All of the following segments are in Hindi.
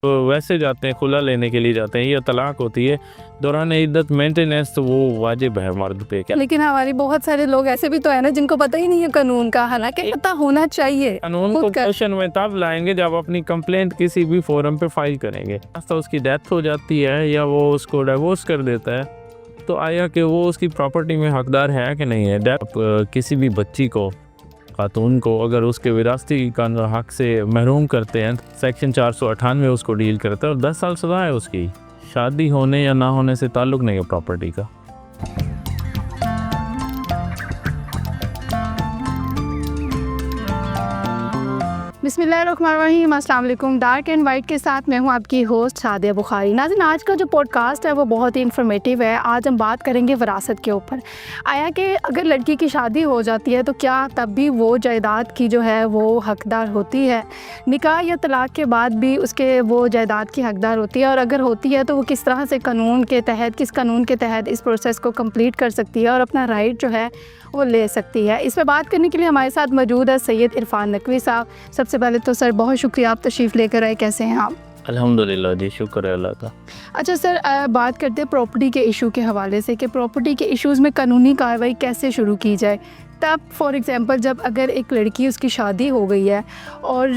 तो वैसे जाते हैं, खुला लेने के लिए जाते हैं या तलाक होती है दौरान इद्दत मेंटेनेंस, तो वो वाजिब है मर्द पे। क्या लेकिन हमारी बहुत सारे लोग ऐसे भी तो है ना जिनको पता ही नहीं है कानून का, हालांकि पता होना चाहिए। कानून को क्वेश्चन में तब लाएंगे जब अपनी कंप्लेंट किसी भी फोरम पे फाइल करेंगे। तो उसकी डेथ हो जाती है या वो उसको डिवोर्स कर देता है, तो आया कि वो उसकी प्रॉपर्टी में हकदार है कि नहीं है। किसी भी बच्ची को, खातून को, अगर उसके विरासती का हक से महरूम करते हैं, सेक्शन 498 उसको डील करता है और 10 साल सज़ा है उसकी। शादी होने या ना होने से ताल्लुक़ नहीं है प्रॉपर्टी का। बिस्मिल्लाहिर्रहमानिर्रहीम, अस्सलाम वालेकुम। डार्क एंड वाइट के साथ मैं हूं आपकी होस्ट सादिया बुखारी। नाज़रीन, आज का जो पॉडकास्ट है वो बहुत ही इन्फॉर्मेटिव है। आज हम बात करेंगे विरासत के ऊपर। आया कि अगर लड़की की शादी हो जाती है तो क्या तब भी वो जायदाद की जो है वो हकदार होती है? निकाह या तलाक के बाद भी उसके वो जायदाद की हकदार होती है, और अगर होती है तो वो किस तरह से किस कानून के तहत इस प्रोसेस को कंप्लीट कर सकती है और अपना राइट जो है वो ले सकती है? इस पर बात करने के लिए हमारे साथ मौजूद है सैयद इरफान नकवी साहब। सबसे पहले तो सर बहुत शुक्रिया, आप तशरीफ़ लेकर आए। कैसे हैं आप? अल्हम्दुलिल्लाह जी, शुक्र है अल्लाह का। अच्छा सर, बात करते हैं प्रॉपर्टी के इशू के हवाले से कि प्रॉपर्टी के इश्यूज़ में कानूनी कार्रवाई कैसे शुरू की जाए। तब फॉर एग्ज़ाम्पल जब अगर एक लड़की, उसकी शादी हो गई है और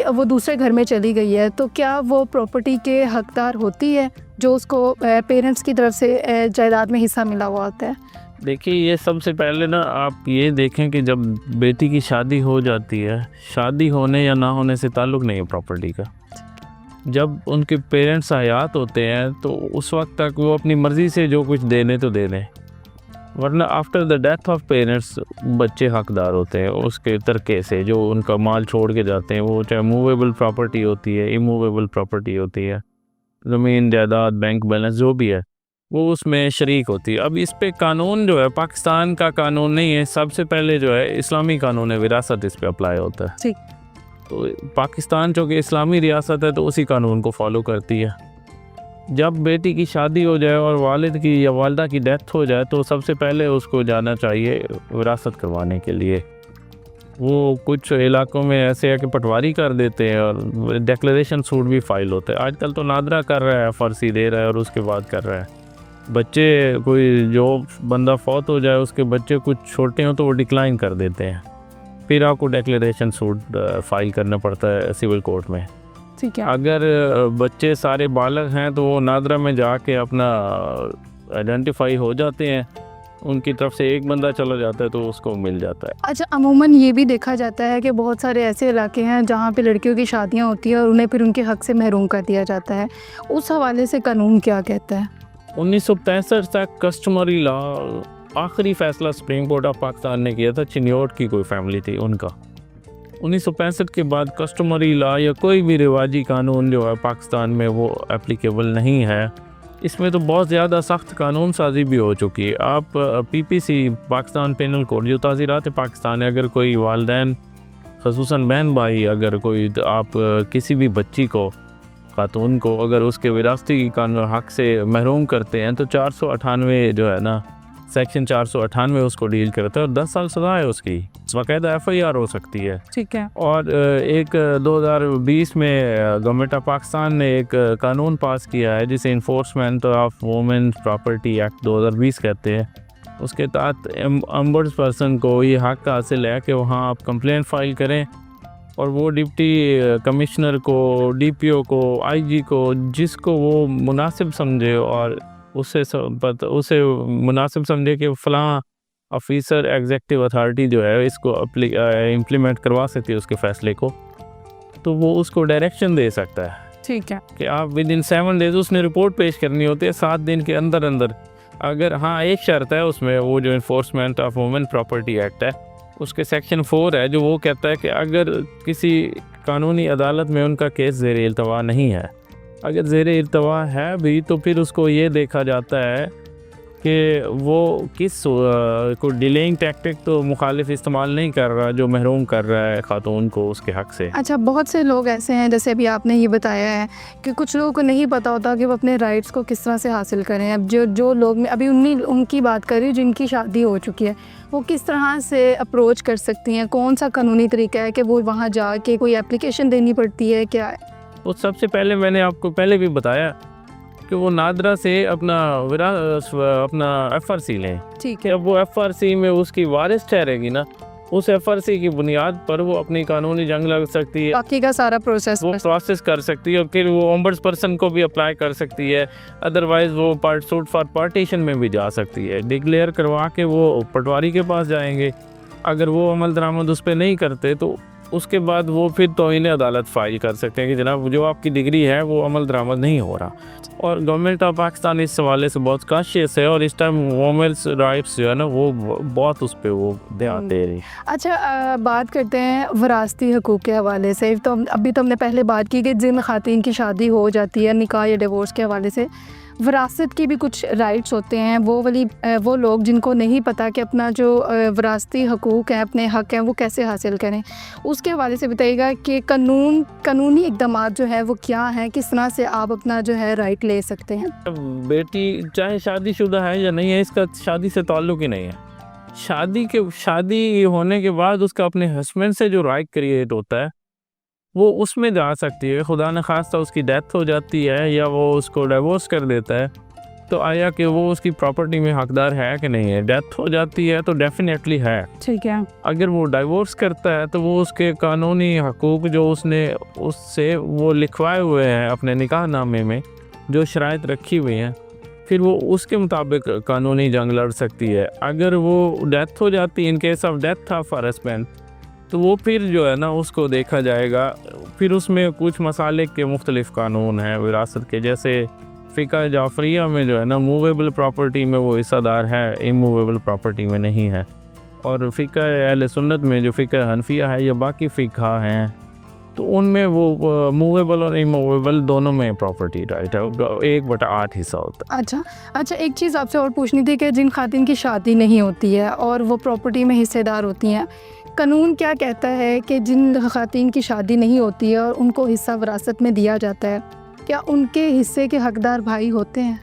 वो दूसरे घर में चली गई है, तो क्या वो प्रॉपर्टी के हकदार होती है जो उसको पेरेंट्स की तरफ से जायदाद में हिस्सा मिला हुआ होता है? देखिए, ये सबसे पहले ना आप ये देखें कि जब बेटी की शादी हो जाती है, शादी होने या ना होने से ताल्लुक़ नहीं है प्रॉपर्टी का। जब उनके पेरेंट्स हयात होते हैं तो उस वक्त तक वो अपनी मर्ज़ी से जो कुछ देने तो दे दें, वरना after the death of parents बच्चे हकदार होते हैं उसके तरके से। जो उनका माल छोड़ के जाते हैं, वो चाहे मूवेबल प्रॉपर्टी होती है, इमूवेबल प्रॉपर्टी होती है, ज़मीन जायदाद, बैंक बैलेंस, जो भी है, वो उसमें शरीक होती है। अब इस पे कानून जो है पाकिस्तान का कानून नहीं है, सबसे पहले जो है इस्लामी कानून है, विरासत इस पे अप्लाई होता है। ठीक। तो पाकिस्तान चूँकि इस्लामी रियासत है तो उसी कानून को फॉलो करती है। जब बेटी की शादी हो जाए और वालिद की या वालदा की डेथ हो जाए तो सबसे पहले उसको जाना चाहिए विरासत करवाने के लिए। वो कुछ इलाकों में ऐसे है कि पटवारी कर देते हैं और डिक्लेरेशन सूट भी फाइल होता है। आजकल तो नादरा कर रहा है, फ़र्सी दे रहा है और उसके बाद कर रहा है। बच्चे, कोई जो बंदा फौत हो जाए उसके बच्चे कुछ छोटे हों तो वो डिक्लाइन कर देते हैं, फिर आपको डिक्लेरेशन सूट फाइल करना पड़ता है सिविल कोर्ट में। ठीक है। अगर बच्चे सारे बालग हैं तो वो नादरा में जाके अपना आइडेंटिफाई हो जाते हैं, उनकी तरफ से एक बंदा चला जाता है तो उसको मिल जाता है। अच्छा, अमूमन ये भी देखा जाता है कि बहुत सारे ऐसे इलाके हैं जहाँ पे लड़कियों की शादियाँ होती हैं और उन्हें फिर उनके हक से महरूम कर दिया जाता है। उस हवाले से कानून क्या कहता है? 1965 तक कस्टमरी लॉ, आखिरी फ़ैसला सुप्रीम कोर्ट ऑफ पाकिस्तान ने किया था, चिन्योट की कोई फैमिली थी उनका। 1965 के बाद कस्टमरी लॉ या कोई भी रिवाजी कानून जो है पाकिस्तान में वो एप्लीकेबल नहीं है। इसमें तो बहुत ज़्यादा सख्त कानून साजी भी हो चुकी है। आप पीपीसी, पाकिस्तान पेनल कोड, जो ताज़ीरात पाकिस्तान है, अगर कोई वालिदैन ख़ुसूसन बहन भाई, अगर कोई आप किसी भी बच्ची को, खातून को, अगर उसके विरासती कानून हक से महरूम करते हैं तो 498 जो है ना, सेक्शन 498 उसको डील करता है और 10 साल सज़ा है उसकी, बाकायदा FIR हो सकती है। ठीक है। और एक 2020 में गवर्नमेंट ऑफ पाकिस्तान ने एक कानून पास किया है जिसे enforcement of women property act 2020 कहते हैं। उसके तहत अम्बर्स पर्सन को ये हक हासिल है कि वहाँ आप कंप्लेंट फ़ाइल करें और वो डिप्टी कमिश्नर को, DPO को, IG को, जिसको वो मुनासिब समझे और उसे मुनासिब समझे कि फ़लाँ ऑफिसर एग्जेक्टिव अथॉरिटी जो है इसको इम्प्लीमेंट करवा सकती है उसके फ़ैसले को, तो वो उसको डायरेक्शन दे सकता है। ठीक है। कि आप विदिन 7 डेज़ उसने रिपोर्ट पेश करनी होती है, 7 दिन के अंदर अंदर। अगर हाँ, एक शर्त है उसमें, वो जो enforcement of women property act है उसके सेक्शन 4 है, जो वो कहता है कि अगर किसी कानूनी अदालत में उनका केस ज़ेर इल्तवा नहीं है, अगर ज़ेर इल्तवा है भी तो फिर उसको ये देखा जाता है कि वो किस को डिलेइंग टैक्टिक तो मुखालिफ इस्तेमाल नहीं कर रहा जो महरूम कर रहा है खातून को उसके हक से। अच्छा, बहुत से लोग ऐसे हैं, जैसे अभी आपने ये बताया है कि कुछ लोगों को नहीं पता होता कि वो अपने राइट्स को किस तरह से हासिल करें। अब जो लोग, मैं अभी उनकी बात कर रही हूँ जिनकी शादी हो चुकी है, वो किस तरह से अप्रोच कर सकती हैं? कौन सा कानूनी तरीका है कि वो वहाँ जाके कोई एप्लीकेशन देनी पड़ती है, क्या है? तो सबसे पहले मैंने आपको पहले भी बताया कि वो नादरा से अपना FRC लें। ठीक है। जब वो FRC में उसकी वारिस ठहरेगी ना, उस FRC की बुनियाद पर वो अपनी कानूनी जंग लग सकती है, बाकी का सारा प्रोसेस वो प्रोसेस कर सकती है और फिर वो ओम्बड्सपर्सन को भी अप्लाई कर सकती है। अदरवाइज़ वो सूट फॉर पार्टीशन में भी जा सकती है। डिक्लेयर करवा के वो पटवारी के पास जाएंगे। अगर वो अमल दरामद उस पर नहीं करते तो उसके बाद वो फिर तौहीन अदालत फाइल कर सकते हैं कि जनाब जो आपकी डिग्री है वो अमल दरामद नहीं हो रहा। और गवर्नमेंट ऑफ पाकिस्तान इस हवाले से बहुत काशियस है और इस टाइम वुमेन्स राइट्स जो है ना वो बहुत उस पर वो ध्यान दे रही है। अच्छा, बात करते हैं विरासती हकूक़ के हवाले से। तो अभी तो हमने पहले बात की कि जिन ख़ातीन की शादी हो जाती है निकाह या डिवोर्स के हवाले से, विरासत की भी कुछ राइट्स होते हैं। वो लोग जिनको नहीं पता कि अपना जो विरासती हकूक़ है, अपने हक़ हैं, वो कैसे हासिल करें, उसके हवाले से बताइएगा कि कानूनी इक़दाम जो है वो क्या हैं, किस तरह से आप अपना जो है राइट ले सकते हैं। बेटी चाहे शादीशुदा है या नहीं है, इसका शादी से ताल्लुक़ ही नहीं है। शादी होने के बाद उसका अपने हस्बैंड से जो राइट क्रिएट होता है वो उसमें जा सकती है। खुदा न खास्ता उसकी डेथ हो जाती है या वो उसको डिवोर्स कर देता है तो आया कि वो उसकी प्रॉपर्टी में हकदार है कि नहीं है। डेथ हो जाती है तो डेफिनेटली है। ठीक है। अगर वो डिवोर्स करता है तो वो उसके कानूनी हकूक़ जो उसने उससे वो लिखवाए हुए हैं अपने निकाहनामे में, जो शराइत रखी हुई हैं, फिर वो उसके मुताबिक कानूनी जंग लड़ सकती है। अगर वो डेथ हो जाती है, in case of death of husband, तो वो फिर जो है ना उसको देखा जाएगा। फिर उसमें कुछ मसाले के मुख्तलिफ कानून हैं विरासत के, जैसे फ़िक़्ह जाफ़रिया में जो है ना मूवेबल प्रॉपर्टी में वो हिस्सादार है, इमूवेबल प्रॉपर्टी में नहीं है। और फ़िक़्ह अहले सुन्नत में जो फ़िक़्ह हनफिया है या बाकी फ़िक़्ह हैं तो उनमें वो मूवेबल और इमूवेबल दोनों में प्रॉपर्टी राइट है, 1/8 हिस्सा होता है। अच्छा, एक चीज़ आपसे और पूछनी थी कि जिन खातिन की शादी नहीं होती है और वो प्रॉपर्टी में हिस्सेदार होती हैं, कानून क्या कहता है कि जिन खातिन की शादी नहीं होती है और उनको हिस्सा विरासत में दिया जाता है, क्या उनके हिस्से के हकदार भाई होते हैं?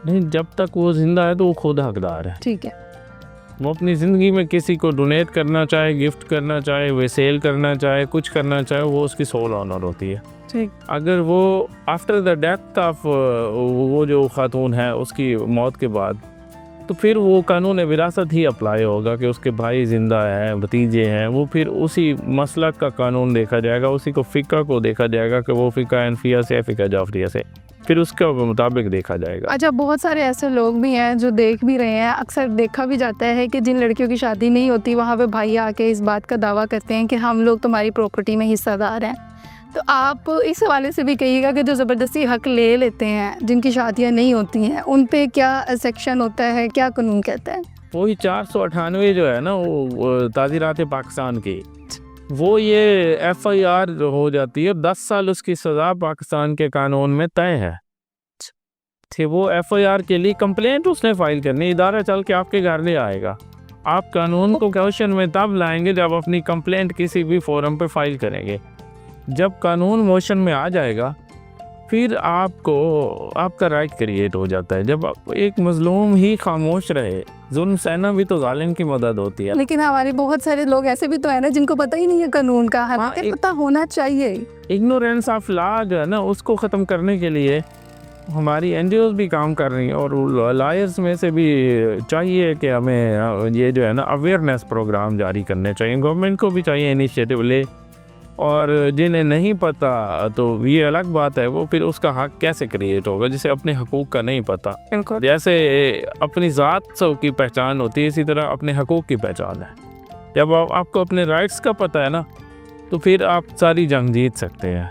नहीं, जब तक वो ज़िंदा है तो वो खुद हकदार है। ठीक है। वो अपनी ज़िंदगी में किसी को डोनेट करना चाहे, गिफ्ट करना चाहे, वे सेल करना चाहे, कुछ करना चाहे, वो उसकी सोल ऑनर होती है। ठीक। अगर वो आफ्टर द डेथ ऑफ वो जो खातून है उसकी मौत के बाद, तो फिर वो कानून विरासत ही अप्लाई होगा कि उसके भाई ज़िंदा हैं, भतीजे हैं, वो फिर उसी मसलक का कानून देखा जाएगा, उसी को फ़िक़्ह को देखा जाएगा कि वो फ़िक़्ह हनफिया से फ़िक़्ह जाफ़रिया से, फिर उसके मुताबिक देखा जाएगा। अच्छा, बहुत सारे ऐसे लोग भी हैं जो देख भी रहे हैं, अक्सर देखा भी जाता है कि जिन लड़कियों की शादी नहीं होती वहाँ पे भाई आके इस बात का दावा करते हैं कि हम लोग तुम्हारी प्रॉपर्टी में हिस्सेदार हैं। तो आप इस हवाले से भी कहिएगा कि जो ज़बरदस्ती हक़ ले लेते हैं, जिनकी शादियाँ नहीं होती हैं, उन पे क्या सेक्शन होता है, क्या कानून कहता है? वही 498 जो है ना वो ताज़ीरात पाकिस्तान की, वो ये FIR हो जाती है, 10 साल उसकी सज़ा पाकिस्तान के कानून में तय है। थे वो FIR के लिए कंप्लेंट उसने फ़ाइल करनी, इदारा चल के आपके घर ले आएगा। आप कानून को क्वेश्चन में तब लाएंगे जब अपनी कंप्लेंट किसी भी फोरम पे फ़ाइल करेंगे। जब कानून मोशन में आ जाएगा फिर आपको आपका राइट क्रिएट हो जाता है। जब एक मजलूम ही खामोश रहे, जुल्म सहना भी तो जालिम की मदद होती है। लेकिन हमारे बहुत सारे लोग ऐसे भी तो है ना जिनको पता ही नहीं है कानून का, पता होना चाहिए। इग्नोरेंस ऑफ लॉ जो है ना उसको ख़त्म करने के लिए हमारी NGOs भी काम कर रही हैं और लॉयर्स में से भी चाहिए कि हमें ये जो है ना अवेयरनेस प्रोग्राम जारी करने चाहिए। गवर्नमेंट को भी चाहिए इनिशिएटिव ले, और जिन्हें नहीं पता तो ये अलग बात है, वो फिर उसका हक कैसे क्रिएट होगा जिसे अपने हकूक़ का नहीं पता। जैसे अपनी ज़ात की पहचान होती है, इसी तरह अपने हकूक़ की पहचान है। जब आपको अपने राइट्स का पता है ना तो फिर आप सारी जंग जीत सकते हैं।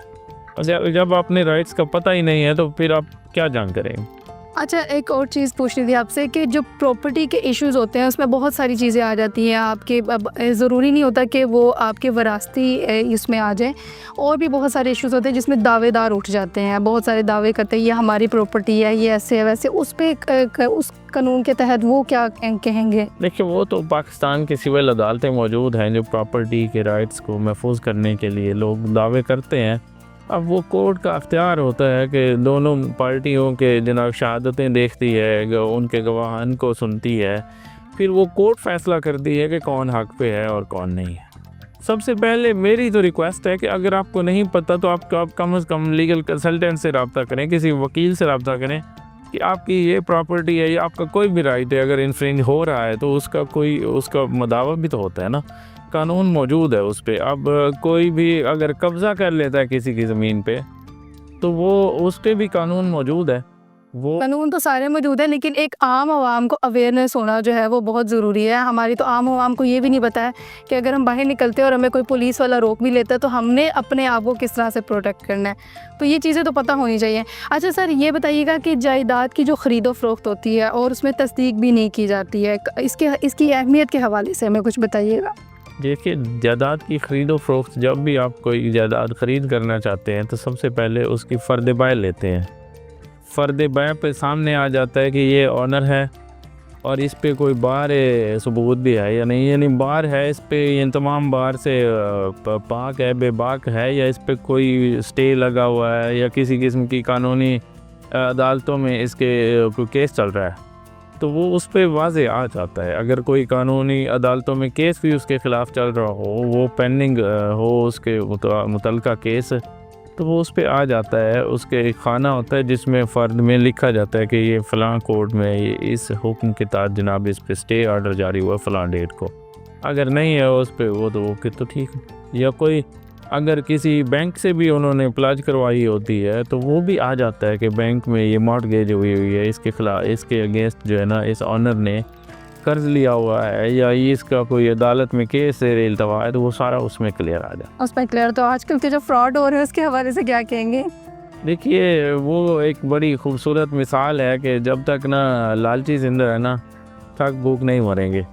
और जब अपने राइट्स का पता ही नहीं है तो फिर आप क्या जंग करेंगे। अच्छा, एक और चीज़ पूछनी थी आपसे कि जो प्रॉपर्टी के इश्यूज़ होते हैं उसमें बहुत सारी चीज़ें आ जाती हैं आपके। अब ज़रूरी नहीं होता कि वो आपके वरासती इसमें आ जाए, और भी बहुत सारे इश्यूज़ होते हैं जिसमें दावेदार उठ जाते हैं, बहुत सारे दावे करते हैं ये हमारी प्रॉपर्टी है, ये ऐसे है वैसे। उस पर उस कानून के तहत वो क्या कहेंगे? देखिए, वो तो पाकिस्तान की सिविल अदालतें मौजूद हैं जो प्रॉपर्टी के राइट्स को महफूज करने के लिए लोग दावे करते हैं। अब वो कोर्ट का अख्तियार होता है कि दोनों पार्टियों के जनाब शहादतें देखती है, उनके गवाहान को सुनती है, फिर वो कोर्ट फ़ैसला करती है कि कौन हक पे है और कौन नहीं है। सबसे पहले मेरी तो रिक्वेस्ट है कि अगर आपको नहीं पता तो आप कम से कम लीगल कंसल्टेंट से रब्ता करें, किसी वकील से रब्ता करें कि आपकी ये प्रॉपर्टी है या आपका कोई भी राइट है, अगर इन्फ्रिंज हो रहा है तो उसका मदावा भी तो होता है ना, कानून मौजूद है उस पर। अब कोई भी अगर कब्ज़ा कर लेता है किसी की ज़मीन पे तो वो उस पर भी कानून मौजूद है। वो कानून तो सारे मौजूद है, लेकिन एक आम आवाम को अवेयरनेस होना जो है वो बहुत ज़रूरी है। हमारी तो आम आवाम को ये भी नहीं पता है कि अगर हम बाहर निकलते हैं और हमें कोई पुलिस वाला रोक भी लेता है तो हमने अपने आप को किस तरह से प्रोटेक्ट करना है, तो ये चीज़ें तो पता होनी चाहिए। अच्छा सर, ये बताइएगा कि जायदाद की जो ख़रीदो फ़रोख्त होती है और उसमें तस्दीक भी नहीं की जाती है, इसकी अहमियत के हवाले से हमें कुछ बताइएगा। देखिए, जायदाद की ख़रीदो फ़रोख्त, जब भी आप कोई जायदाद ख़रीद करना चाहते हैं तो सबसे पहले उसकी फ़र्द बाय लेते हैं। फ़र्द बाय पे सामने आ जाता है कि ये ऑनर है और इस पे कोई बार सबूत भी है या नहीं, यानी बार है इस पे, ये तमाम बार से पाक है, बेबाक है, या इस पे कोई स्टे लगा हुआ है या किसी किस्म की कानूनी अदालतों में इसके कोई केस चल रहा है, तो वो उस पर वाज़े आ जाता है। अगर कोई कानूनी अदालतों में केस भी उसके ख़िलाफ़ चल रहा हो, वो पेंडिंग हो उसके मुतल्लिका केस, तो वो उस पर आ जाता है। उसके एक खाना होता है जिसमें फ़र्द में लिखा जाता है कि ये फ़लाँ कोर्ट में ये इस हुक्म के तहत जनाब इस पे स्टे ऑर्डर जारी हुआ फ़लाँ डेट को। अगर नहीं है उस पर वो तो वो तो ठीक है। या कोई अगर किसी बैंक से भी उन्होंने प्लाज करवाई होती है तो वो भी आ जाता है कि बैंक में ये मॉर्टगेज हुई है, इसके खिलाफ, इसके अगेंस्ट जो है ना इस ऑनर ने कर्ज लिया हुआ है या ये इसका कोई अदालत में केस से इल्तवा है, तो वो सारा उसमें क्लियर आ जाए। उसमें क्लियर। तो आजकल के जो फ्रॉड हो रहे हैं उसके हवाले से क्या कहेंगे? देखिए, वो एक बड़ी खूबसूरत मिसाल है कि जब तक ना लालची जिंदा है ना, थक भूख नहीं मरेंगे।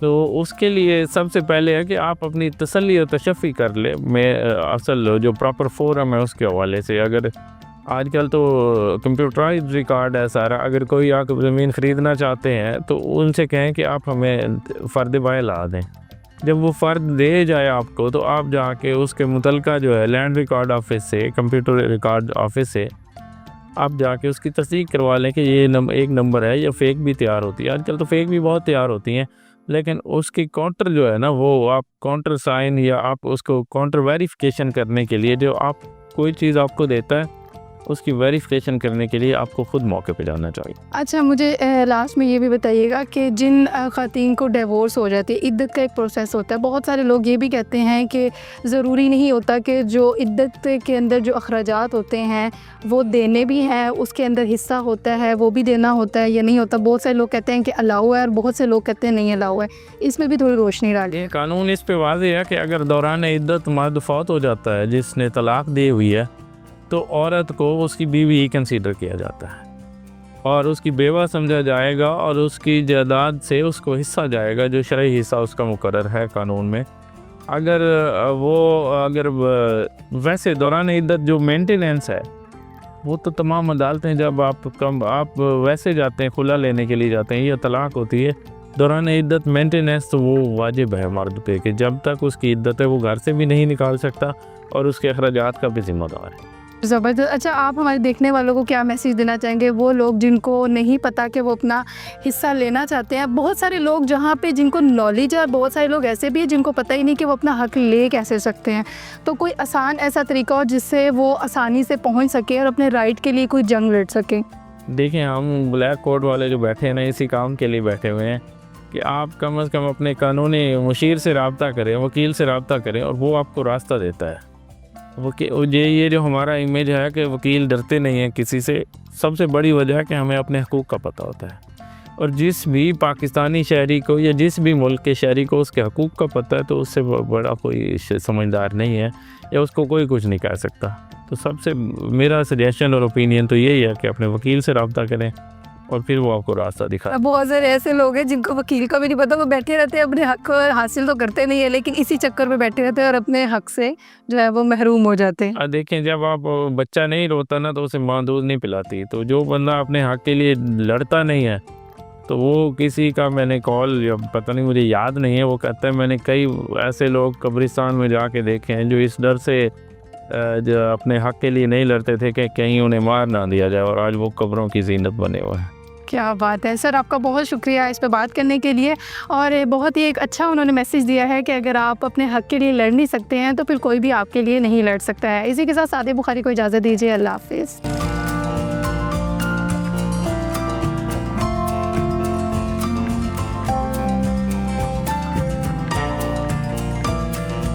तो उसके लिए सबसे पहले है कि आप अपनी तसल्ली और तशफ़ी कर ले। मैं असल जो प्रॉपर फोरम है उसके हवाले से, अगर आजकल तो कंप्यूटराइज रिकॉर्ड है सारा, अगर कोई आप ज़मीन ख़रीदना चाहते हैं तो उनसे कहें कि आप हमें फ़र्द बाय ला दें। जब वो फ़र्द दे जाए आपको तो आप जाके उसके मुतल्लिका जो है लैंड रिकॉर्ड ऑफिस से, कंप्यूटर रिकॉर्ड ऑफिस से आप जाके उसकी तस्दीक करवा लें कि ये एक नंबर है, या फ़ेक भी तैयार होती है। आजकल तो फ़ेक भी बहुत तैयार होती हैं, लेकिन उसकी काउंटर जो है ना, वो आप काउंटर साइन या आप उसको काउंटर वेरिफिकेशन करने के लिए, जो आप कोई चीज़ आपको देता है उसकी वेरिफिकेशन करने के लिए आपको ख़ुद मौके पे जाना चाहिए। अच्छा, मुझे लास्ट में ये भी बताइएगा कि जिन ख़वातीन को डिवोर्स हो जाती है, इद्दत का एक प्रोसेस होता है। बहुत सारे लोग ये भी कहते हैं कि ज़रूरी नहीं होता कि जो इद्दत के अंदर जो अखराजात होते हैं वो देने भी हैं, उसके अंदर हिस्सा होता है वो भी देना होता है या नहीं होता। बहुत सारे लोग कहते हैं कि अलाउ है और बहुत से लोग कहते हैं नहीं अलाउ है। इसमें भी थोड़ी रोशनी डालिए। कानून इस पे वाज़ेह है कि अगर दौरान इद्दत मर्द फौत हो जाता है जिसने तलाक दी हुई है, तो औरत को उसकी बीवी ही कंसीडर किया जाता है और उसकी बेवा समझा जाएगा और उसकी जायदाद से उसको हिस्सा जाएगा जो शरई हिस्सा उसका मुकर्रर है कानून में। अगर वैसे दौरान इद्दत जो मेंटेनेंस है वो तो तमाम अदालतें जब आप वैसे जाते हैं, खुला लेने के लिए जाते हैं या तलाक होती है, दौरान इद्दत मेंटेनेंस तो वो वाजिब है मर्द पे कि जब तक उसकी इद्दत है वो घर से भी नहीं निकाल सकता और उसके अखराजात का भी जिम्मेदार है। ज़बरदस्त। अच्छा, आप हमारे देखने वालों को क्या मैसेज देना चाहेंगे, वो लोग जिनको नहीं पता कि वो अपना हिस्सा लेना चाहते हैं? बहुत सारे लोग जहाँ पे जिनको नॉलेज है और बहुत सारे लोग ऐसे भी हैं जिनको पता ही नहीं कि वो अपना हक ले कैसे सकते हैं। तो कोई आसान ऐसा तरीका हो जिससे वो आसानी से पहुँच सके और अपने राइट के लिए कोई जंग लड़ सकें? देखिए, हम ब्लैक कोड वाले जो बैठे हैं ना, इसी काम के लिए बैठे हुए हैं कि आप कम से कम अपने कानूनी मुशीर से रब्ता करें, वकील से रब्ता करें और वो आपको रास्ता देता है। ये जो हमारा इमेज है कि वकील डरते नहीं हैं किसी से, सबसे बड़ी वजह है कि हमें अपने हकूक़ का पता होता है और जिस भी पाकिस्तानी शहरी को या जिस भी मुल्क के शहरी को उसके हकूक़ का पता है तो उससे बड़ा कोई समझदार नहीं है या उसको कोई कुछ नहीं कह सकता। तो सबसे मेरा सजेशन और ओपिनियन तो यही है कि अपने वकील से रब्ता करें और फिर वो आपको रास्ता दिखा। बहुत सारे ऐसे लोग हैं जिनको वकील का भी नहीं पता, वो बैठे रहते हैं, अपने हक हासिल तो करते नहीं है लेकिन इसी चक्कर में बैठे रहते हैं और अपने हक से जो है वो महरूम हो जाते हैं। देखें, जब आप बच्चा नहीं रोता ना तो उसे माँ दूध नहीं पिलाती। तो जो बंदा अपने हक के लिए लड़ता नहीं है तो वो किसी का, मैंने कॉल या पता नहीं मुझे याद नहीं है, वो कहता है मैंने कई ऐसे लोग कब्रिस्तान में जाके देखे हैं जो इस डर से जो अपने हक के लिए नहीं लड़ते थे कि कहीं उन्हें मार ना दिया जाए और आज वो कब्रों की जीनत बने हुए हैं। क्या बात है सर, आपका बहुत शुक्रिया इस पे बात करने के लिए। और बहुत ही एक अच्छा उन्होंने मैसेज दिया है कि अगर आप अपने हक़ के लिए लड़ नहीं सकते हैं तो फिर कोई भी आपके लिए नहीं लड़ सकता है। इसी के साथ सादिया बुखारी को इजाज़त दीजिए। अल्लाह हाफ़िज़।